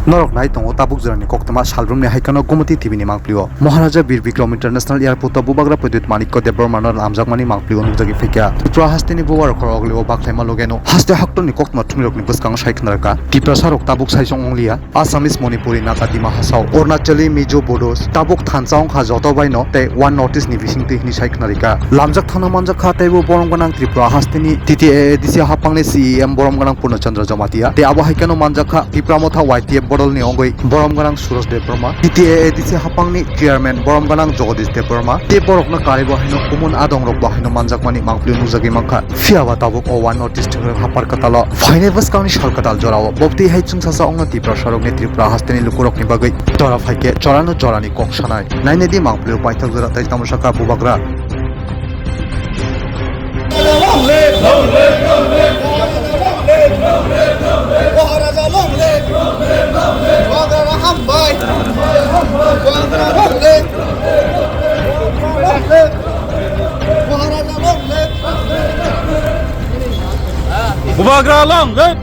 Norok nai tongo tabuk jrani koktama salrum ne haikano gomati tibini mangplio Maharaja Bir Vikram International Airport bubagra Pradit Manikko Debormanor amjakmani mangplio nujagi fekya Tripura hasteni buwar khorogli obaklema logeno haste hakto ni koktma thungrok ni buskang shaikhnarka Tripura sarok tabuk saisong onglia Assamese Manipuri Naga Dima Hasao Arunachali Mizo Bodos tabuk thansaung kha jotobaino te one notice ni bisingti ni shaikhnarika lamjak thana manjak kha taibo boromganang Tripura hasteni TTA disi hapangne CEM boromganang Purnachandra Jamatia te abo haikano manjak kha Tripura motha YTF Bodol ni ongoi boromganang Suraj Debrama TTA disi hapangni chairman boromganang Jagadish Debrama te borokna karibo haino kumun adong rok bahino manjakmani mangpli nujagi mangkha fiawa tabuk o one notice thungrok hapar katalo faine baskangni sarkatal jorao bokti haicung sasa ongna Tripura sarok ne Tripura hasteni lukurok ni bagai tora phaike chorano jorani kok sanai nainedi mangpli paithak jora tai tamusaka bubagra Long live Maharaja, long live Maharaja Hambai Maharaja, long live Maharaja, long live Bubagra long live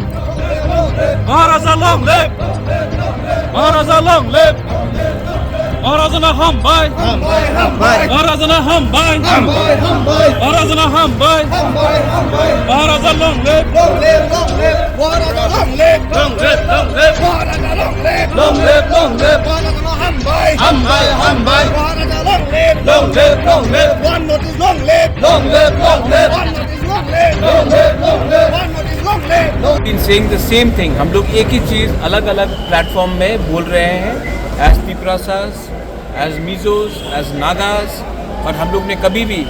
Maharaja long live Maharaja long live Maharaja Hambai Maharaja Hambai Maharaja Hambai Maharaja long live Maharaja, long live Maharaja, long live Maharaja Hambai Maharaja, long live One notice, long live One notice, long live been saying the same thing. हम लोग एक ही चीज़ अलग अलग platform में बोल रहे हैं as Tiprasas, as Mizos, as Nagas और हम लोग ने कभी भी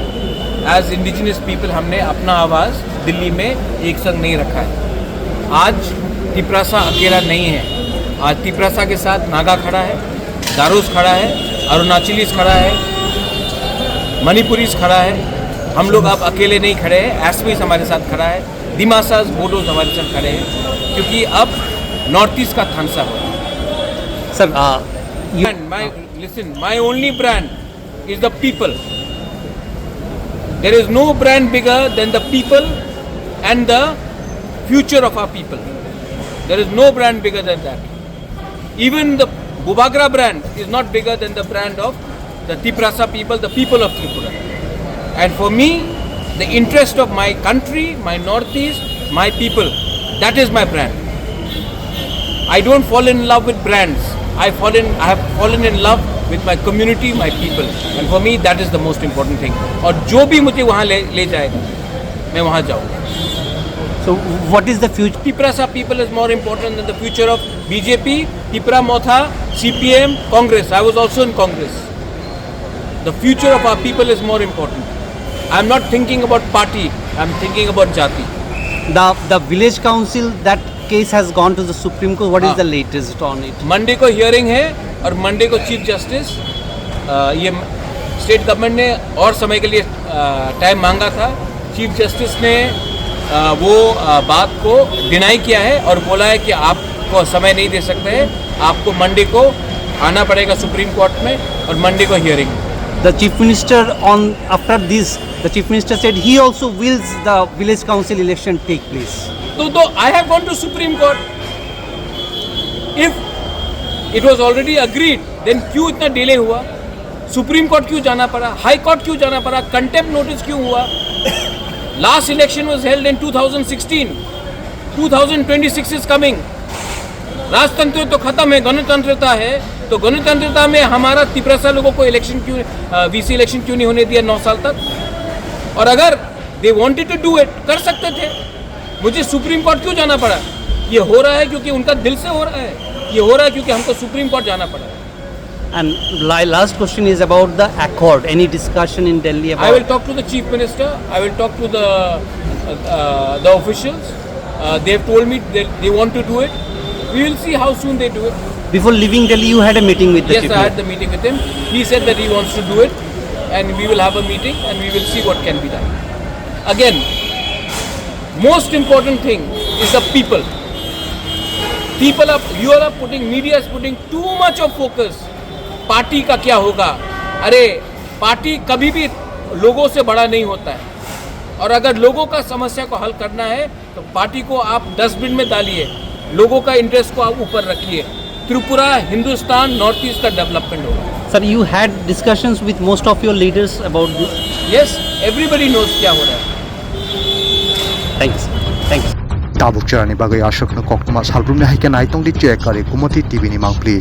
as indigenous people हमने अपना आवाज़ दिल्ली में एक संग नहीं रखा है। आज तिप्रासा अकेला नहीं है। आज तिप्रासा के साथ नागा खड़ा है, गारोस खड़ा है, अरुणाचलीस खड़ा है, मणिपुरीस खड़ा है। हम लोग अब अकेले नहीं खड़े हैं। एसपीस हमारे साथ खड़ा है, दिमासास बोडोज हमारे साथ खड़े हैं क्योंकि अब नॉर्थ ईस्ट का थानसा हो रहा है। Listen, my only brand is the people. There is no brand bigger than the people and the future of our people. There is no brand bigger than that. Even the Bubagra brand is not bigger than the brand of the Tiprasa people, the people of Tripura. And for me, the interest of my country, my northeast, my people, that is my brand. I don't fall in love with brands. I have fallen in love with my community, my people. And for me, that is the most important thing. और जो भी मुझे वहाँ ले जाएगा, मैं वहाँ जाऊँगा. So what is the future? Tiprasa people is more important than the future of BJP, Tipra Motha, CPM, Congress. I was also in Congress. The future of our people is more important. I am not thinking about party. I am thinking about jati. The village council, that case has gone to the Supreme Court. What is the latest on it? Monday को hearing है और Monday को chief justice ये state government ने और समय के लिए टाइम मांगा था। चीफ जस्टिस ने वो बात को डिनाई किया है और बोला है कि आपको समय नहीं दे सकते हैं, आपको मंडे को आना पड़ेगा सुप्रीम कोर्ट में और मंडे को hearing. The chief minister after this, the chief minister said he also wills the village council election take place. तो I have gone to Supreme Court. If it was already agreed, then क्यों इतना delay हुआ? Supreme court क्यों जाना पड़ा? High court क्यों जाना पड़ा? कंटेम्प्ट नोटिस क्यों हुआ? Last election was held in 2016. 2026 is coming. राजतंत्र तो खत्म है, गणतंत्रता है। तो गणतंत्रता में हमारा तिप्रासा लोगों को इलेक्शन क्यों वीसी इलेक्शन क्यों नहीं होने दिया 9 साल तक? और अगर they wanted to do it कर सकते थे। मुझे सुप्रीम कोर्ट क्यों जाना पड़ा? ये हो रहा है क्योंकि उनका दिल से हो रहा है। ये हो रहा है क्योंकि हमको सुप्रीम कोर्ट जाना पड़ा। And last question is about the accord. Any discussion in Delhi about? I will talk to the chief minister. I will talk to the officials. They have told me they want to do it. We will see how soon they do it. Before leaving Delhi, you had a meeting with the chief Yes, I had the meeting with him. He said that he wants to do it, and we will have a meeting, and we will see what can be done. Again, most important thing is the people. You are putting, media is putting too much of focus. Party का क्या होगा? अरे party कभी भी लोगों से बड़ा नहीं होता है। और अगर लोगों का समस्या को हल करना है तो पार्टी को आप डस्टबिन में डालिए, लोगों का इंटरेस्ट को आप ऊपर रखिए। त्रिपुरा, हिंदुस्तान, नॉर्थ ईस्ट का डेवलपमेंट होगा। Sir, you had discussions with most of your leaders about this? Yes, everybody knows क्या हो रहा है। Thank you, sir. Thank you. tabuk charani bagai ashokna kokma salbrumni haika naitong di check kare kumati tv ni mangpli